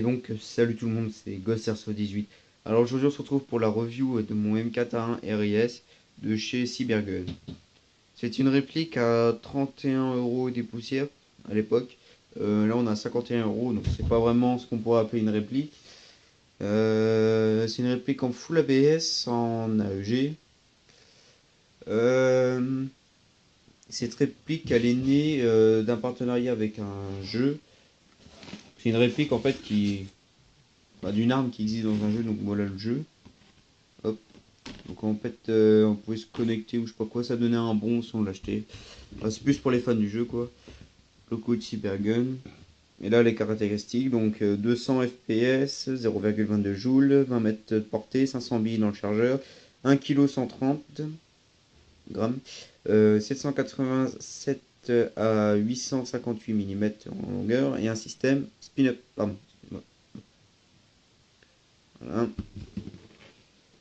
Et donc, salut tout le monde, c'est GhostAirsoft18. Alors aujourd'hui, on se retrouve pour la review de mon M4A1 RIS de chez Cybergun. C'est une réplique à 31 € des poussières à l'époque. Là, on a 51 €, donc c'est pas vraiment ce qu'on pourrait appeler une réplique. C'est une réplique en full ABS, en AEG. Cette réplique, elle est née d'un partenariat avec un jeu. C'est une réplique en fait d'une arme qui existe dans un jeu, donc voilà le jeu. Hop. Donc en fait, on pouvait se connecter ou je sais pas quoi, ça donnait un bon si on l'achetait. Enfin, c'est plus pour les fans du jeu quoi. Logo de Cybergun. Et là les caractéristiques, donc 200 fps, 0,22 joules, 20 mètres de portée, 500 billes dans le chargeur, 1 kg 130 grammes, 787 à 858 mm en longueur et un système spin-up. Pardon. Voilà.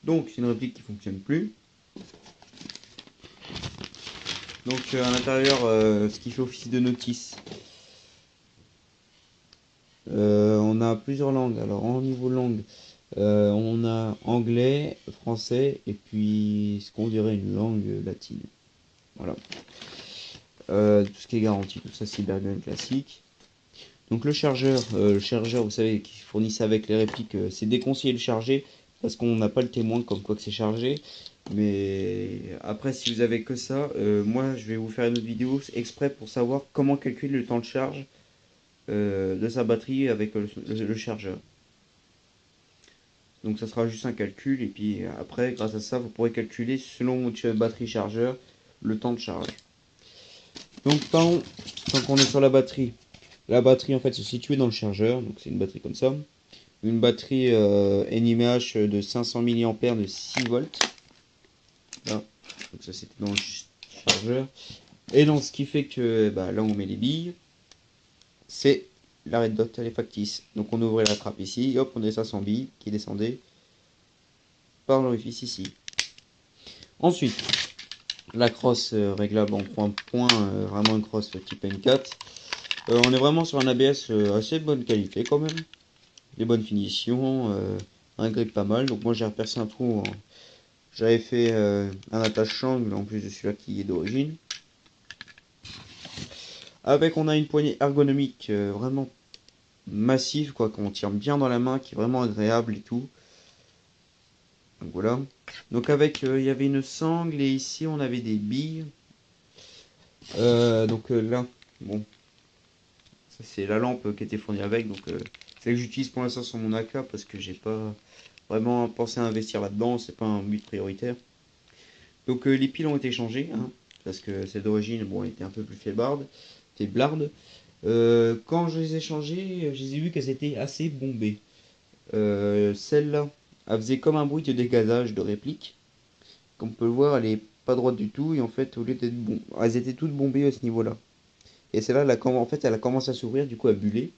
Donc c'est une réplique qui fonctionne plus. Donc à l'intérieur, ce qui fait office de notice, on a plusieurs langues. Alors en niveau langue, on a anglais, français et puis ce qu'on dirait une langue latine. Voilà. Tout ce qui est garanti, tout ça c'est Cybergun classique. Donc le chargeur, vous savez, qui fournit ça avec les répliques, c'est déconseillé de le charger parce qu'on n'a pas le témoin comme quoi que c'est chargé. Mais après, si vous avez que ça, moi je vais vous faire une autre vidéo exprès pour savoir comment calculer le temps de charge de sa batterie avec le chargeur. Donc ça sera juste un calcul et puis après, grâce à ça, vous pourrez calculer selon votre batterie chargeur le temps de charge. Donc tant qu'on est sur la batterie en fait se situe dans le chargeur, donc c'est une batterie comme ça. Une batterie NiMH de 500 mAh de 6 volts. Là. Donc ça c'était dans le chargeur. Et donc ce qui fait que bah, là on met les billes, c'est la red dot, elle est factice. Donc on ouvrait la trappe ici, hop on a 500 billes qui descendaient par l'orifice ici. Ensuite, la crosse réglable en point-point, vraiment une crosse type M4. On est vraiment sur un ABS assez de bonne qualité quand même. Des bonnes finitions, un grip pas mal. Donc moi j'ai repercé un trou, j'avais fait un attache-sangle en plus de celui-là qui est d'origine. Avec on a une poignée ergonomique vraiment massive, quoi, qu'on tient bien dans la main, qui est vraiment agréable et tout. Donc voilà. Donc avec il y avait une sangle et ici on avait des billes. Là, bon, ça c'est la lampe qui était fournie avec. Donc c'est que j'utilise pour l'instant sur mon AK parce que j'ai pas vraiment pensé à investir là-dedans, c'est pas un but prioritaire. Donc les piles ont été changées, hein, parce que c'est d'origine, bon, elle était un peu plus faibarde, c'était blarde. Quand je les ai changées, je les ai vues qu'elles étaient assez bombées. Celle-là, elle faisait comme un bruit de dégazage de réplique. Comme on peut le voir, elle est pas droite du tout, et en fait, au lieu d'être bon, elles étaient toutes bombées à ce niveau-là. Et celle-là, en fait, elle a commencé à s'ouvrir, du coup, à buller.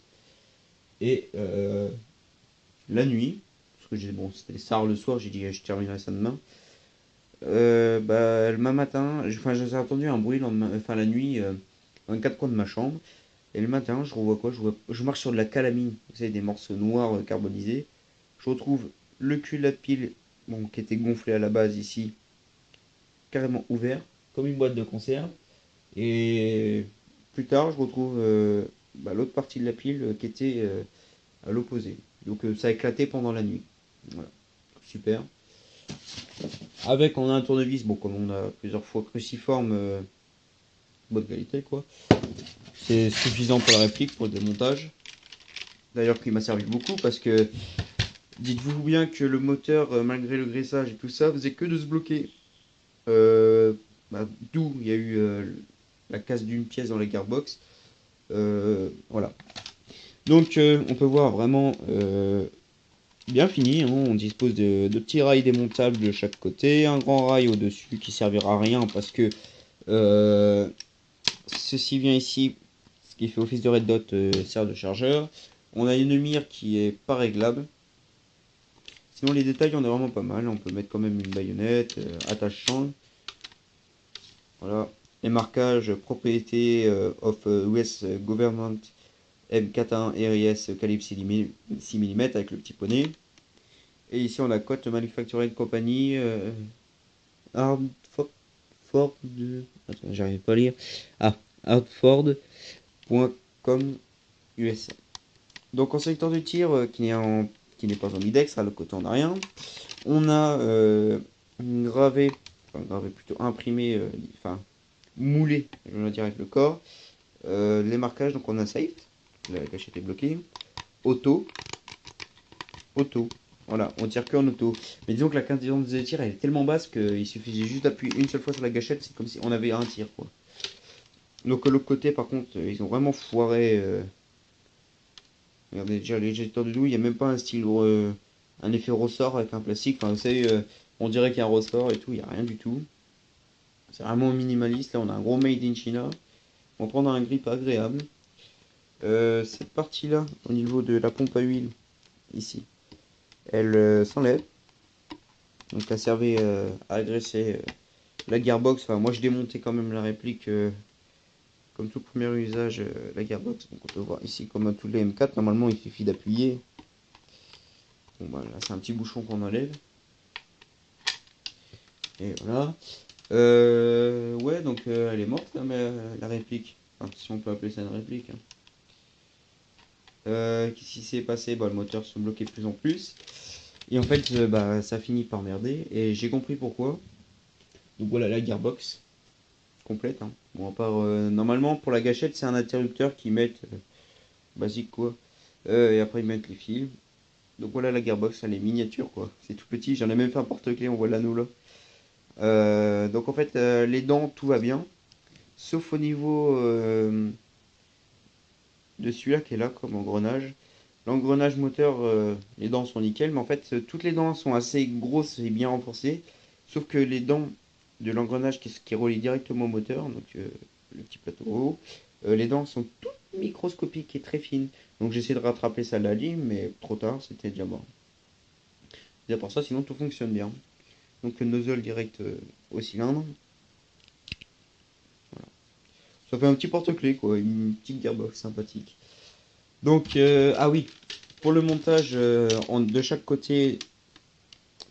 Et la nuit, parce que j'ai, bon, c'était tard le soir, j'ai dit je terminerai ça demain. Le matin, j'ai entendu un bruit la nuit dans les quatre coins de ma chambre. Et le matin, je revois quoi, je marche sur de la calamine, vous savez, des morceaux noirs carbonisés. Je retrouve le cul de la pile, bon, qui était gonflé à la base ici, carrément ouvert, comme une boîte de conserve. Et plus tard, je retrouve l'autre partie de la pile qui était à l'opposé. Donc ça a éclaté pendant la nuit. Voilà, super. Avec, on a un tournevis, bon, comme on a plusieurs fois cruciforme, bonne qualité, quoi. C'est suffisant pour la réplique, pour le démontage. D'ailleurs, qui m'a servi beaucoup parce que dites-vous bien que le moteur, malgré le graissage et tout ça, faisait que de se bloquer. D'où il y a eu la casse d'une pièce dans les gearbox. Voilà. Donc, on peut voir vraiment bien fini, hein. On dispose de petits rails démontables de chaque côté, un grand rail au-dessus qui servira à rien parce que ceci vient ici, ce qui fait office de red dot sert de chargeur. On a une mire qui est pas réglable. Sinon les détails on a vraiment pas mal, on peut mettre quand même une baïonnette, attache-sangle. Voilà, les marquages propriété of US government M41 RIS calibre 6 mm avec le petit poney. Et ici on a Cote Manufacturing Company Arm Ford attends, j'arrive pas à lire. Ah, Hartford.com USA. Donc en secteur de tir qui n'est pas en bidex, à le côté on n'a rien. On a gravé plutôt imprimé, enfin moulé, je veux dire avec le corps, les marquages. Donc on a safe, la gâchette est bloquée, auto, voilà, on tire que en auto. Mais disons que la cadence de tir elle est tellement basse qu'il suffisait juste d'appuyer une seule fois sur la gâchette, c'est comme si on avait un tir quoi. Donc l'autre côté par contre ils ont vraiment foiré. Regardez déjà les éjecteurs de douille, il n'y a même pas un style, un effet ressort avec un plastique. Enfin, vous savez, on dirait qu'il y a un ressort et tout, il n'y a rien du tout. C'est vraiment minimaliste. Là, on a un gros Made in China. On va prendre un grip agréable. Cette partie-là, au niveau de la pompe à huile, ici, elle s'enlève. Donc, elle servait à agresser la gearbox. Enfin, moi, je démontais quand même la réplique. Comme tout premier usage, la gearbox. Donc, on peut voir ici, comme à tous les M4, normalement, il suffit d'appuyer. Bon bah là c'est un petit bouchon qu'on enlève. Et voilà. Ouais donc elle est morte là, mais, la réplique. Enfin, si on peut appeler ça une réplique. Hein. Qu'est-ce qui s'est passé? Bah le moteur se bloquait de plus en plus. Et en fait bah ça finit par merder. Et j'ai compris pourquoi. Donc voilà la gearbox complète. Hein. Bon à part normalement pour la gâchette c'est un interrupteur qu'ils mettent basique quoi. Et après ils mettent les fils. Donc voilà la gearbox, elle est miniature quoi. C'est tout petit, j'en ai même fait un porte-clés, on voit l'anneau là. Donc en fait les dents tout va bien. Sauf au niveau de celui-là qui est là comme engrenage. L'engrenage moteur, les dents sont nickel, mais en fait toutes les dents sont assez grosses et bien renforcées. Sauf que les dents de l'engrenage qui est relié directement au moteur, donc le petit plateau haut, les dents sont toutes microscopiques et très fines. Donc j'essaie de rattraper ça à la lime, mais trop tard, c'était déjà mort. Et à part ça, sinon tout fonctionne bien. Donc le nozzle direct au cylindre. Voilà. Ça fait un petit porte-clés quoi, une petite gearbox sympathique. Donc ah oui, pour le montage de chaque côté,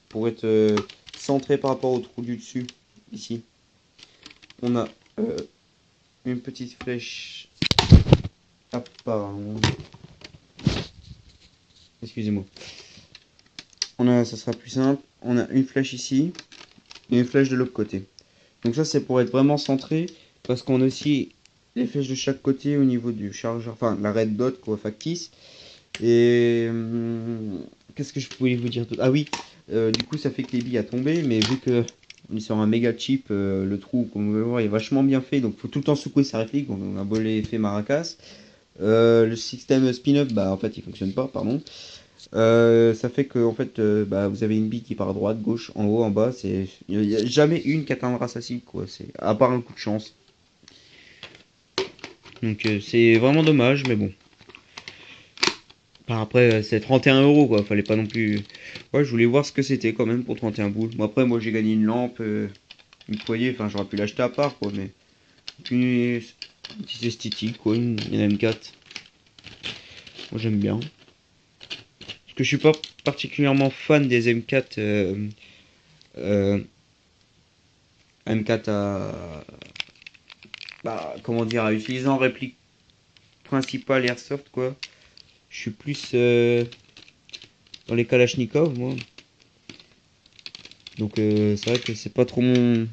pour être centré par rapport au trou du dessus, ici, on a une petite flèche apparemment. Excusez-moi. Ça sera plus simple. On a une flèche ici et une flèche de l'autre côté. Donc ça c'est pour être vraiment centré parce qu'on a aussi les flèches de chaque côté au niveau du chargeur, enfin la red dot quoi, factice. Et qu'est-ce que je pouvais vous dire d'autre? Ah oui, du coup ça fait que les billes a tombé, mais vu que on est sur un méga chip, le trou comme vous pouvez voir est vachement bien fait, donc faut tout le temps secouer sa réplique, donc on a beau l'effet maracas. Le système spin-up, bah en fait il fonctionne pas, pardon. Ça fait que en fait, bah, vous avez une bille qui part à droite, gauche, en haut, en bas. Il n'y a jamais une qui atteindra sa cible, quoi. À part un coup de chance. Donc c'est vraiment dommage, mais bon. Enfin, après, c'est 31 euros, quoi. Fallait pas non plus. Ouais, je voulais voir ce que c'était quand même pour 31 boules. Bon, après, moi j'ai gagné une lampe, une poignée. Enfin, j'aurais pu l'acheter à part, quoi. Mais une petite esthétique, quoi. Une M4. Moi j'aime bien. Parce que je suis pas particulièrement fan des M4. M4 à. Bah, comment dire, à utiliser en réplique principale airsoft, quoi. Je suis plus dans les Kalachnikov, moi. Donc, c'est vrai que c'est pas trop mon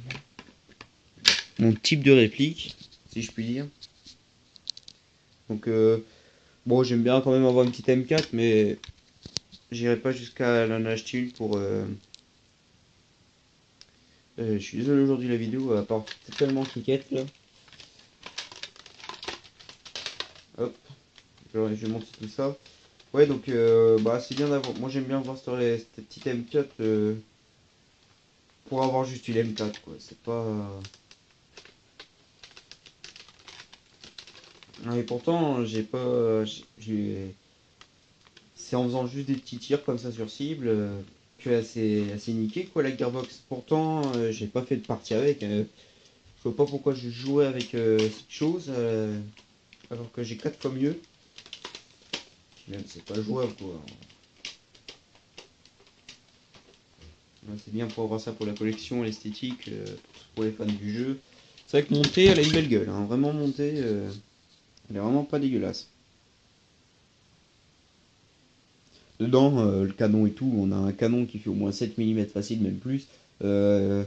type de réplique, si je puis dire. Donc, bon, j'aime bien quand même avoir une petite M4, mais j'irai pas jusqu'à l'en acheter une pour. Je suis désolé aujourd'hui, la vidéo à part tellement cliquette là. Hop, je vais monter tout ça. Ouais, donc bah, c'est bien d'avoir. Moi j'aime bien voir cette petite M4 pour avoir juste une M4 quoi. C'est pas. Et pourtant, j'ai pas. C'est en faisant juste des petits tirs comme ça sur cible que assez niqué quoi la gearbox. Pourtant, j'ai pas fait de partie avec. Je vois pas pourquoi je jouais avec cette chose alors que j'ai 4 fois mieux. Même c'est pas jouable quoi. Ouais, c'est bien pour avoir ça pour la collection, l'esthétique, pour les fans du jeu. C'est vrai que montée, elle a une belle gueule, hein. Vraiment montée, elle est vraiment pas dégueulasse. Dedans, le canon et tout, on a un canon qui fait au moins 7 mm facile, même plus, euh,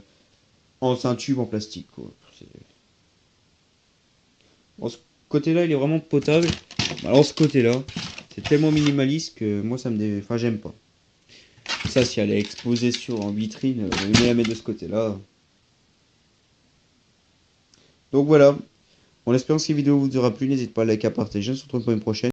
en un tube en plastique, quoi. Bon, ce côté-là, il est vraiment potable. Alors ce côté-là, c'est tellement minimaliste que moi, enfin, j'aime pas. Ça, si elle est exposée en vitrine, on la mettre de ce côté-là. Donc voilà. En espérant que cette vidéo vous aura plu, n'hésitez pas à liker, à partager. On se retrouve pour une prochaine.